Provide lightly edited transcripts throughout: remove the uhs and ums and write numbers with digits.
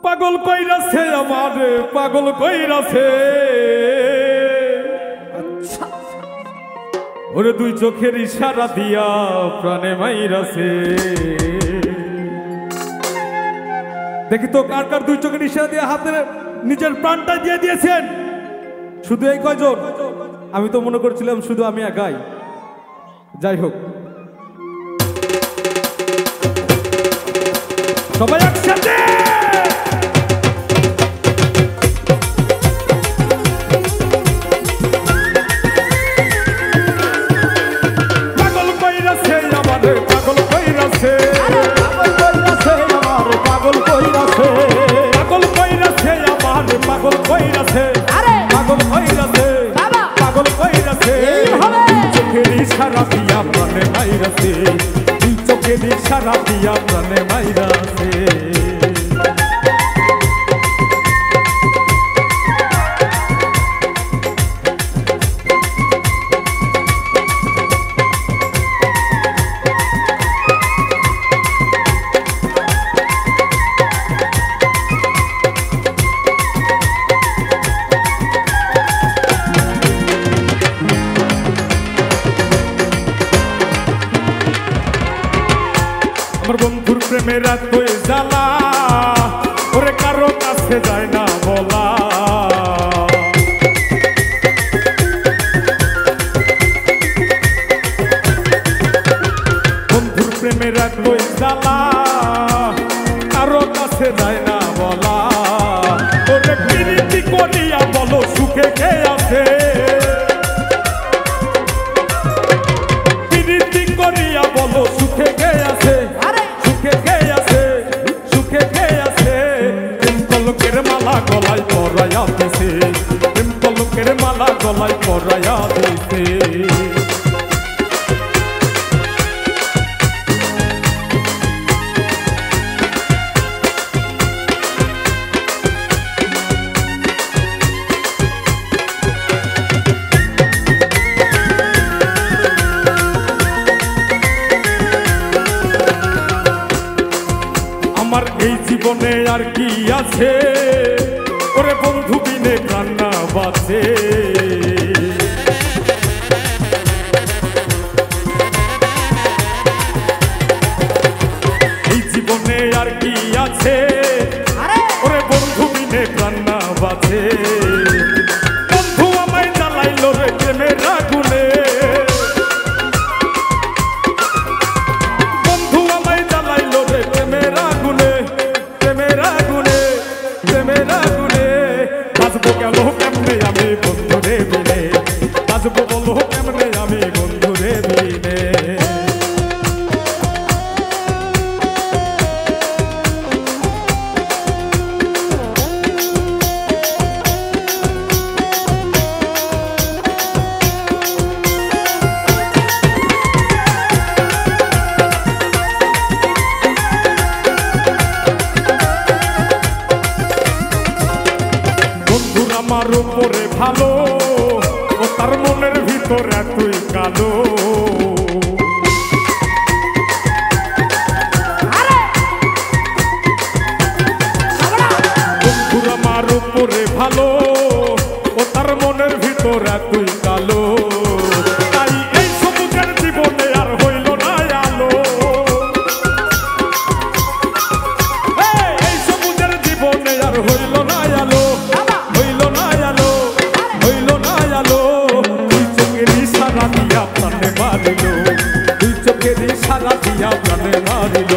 পাগল কইরাছে আমারে পাগল কইরাছে আচ্ছা ওরে দুই চোখের ইশারা দিয়া প্রাণে মাইরাছে দেখি তো কার কার দুই চোখের ইশারা দিয়ে হাতে নিজের প্রাণটা দিয়ে দিয়েছেন শুধু এই কয়জন আমি তো মনে করছিলাম শুধু আমি একাই যাই হোক সবাই একসাথে পাগল কইরাছে আমারে পাগল কইরাছে পাগল কইরাছে পাগল কইরাছে আমারে পাগল কইরাছে পাগল কইরাছে পাগল কইরাছে চোখের ইশারা দিয়া প্রাণে মাইরাছে চোখের ইশারা দিয়া প্রাণে মাইরাছে বন্ধুর প্রেমের এতই জ্বালা ওরে কারো কাছে যায় না বলা বন্ধুর প্রেমের এতই জ্বালা কারো কাছে যায় না বলা ওরে প্রীতি করিয়া বলো সুখে কে আছে প্রীতি করিয়া বলো সুখে কে আছে মালা গলায় পরাইয়া দিছে কলকের মালা গলায় পরাইয়া দিছে আমার এই জীবনে আর কি আছে ওরে বন্ধু বিনে কান্না বাঁচে এই জীবনে আর কি আছে ওরে বন্ধু বিনে কান্না বাঁচে বন্ধু আমায় জ্বালাইল রে প্রেমের আগুনে বন্ধু আমায় জ্বালাইল রে প্রেমের আগুনে প্রেমের আগুনে প্রেমের আগুনে বাজবো কেন কেমনে আমি বন্ধু রে বিনে বাজবো বলো কেমনে আমি বন্ধু রে বিনে আমার উপরে ভালো ও তার মনের ভিতরে তুই কালো বন্ধুর আমার উপরে ভালো ও তার মনের ভিতরে তুই কালো তাই এই সবুজের জীবনে আর হইল না আলো এই সবুজের জীবনে আর হইল না আলো সারা দিয়া প্রাণে মারিল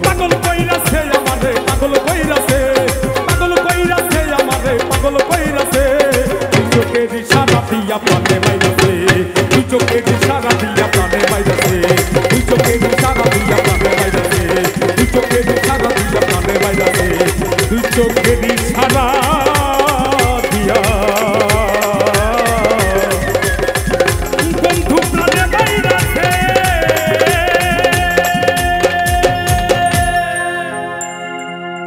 পাগল কইরাছে আমারে পাগল কইরাছে পাগল কইরাছে আমারে পাগল কইরাছে চোখের সারা দিয়া প্রাণে মারিছে চোখের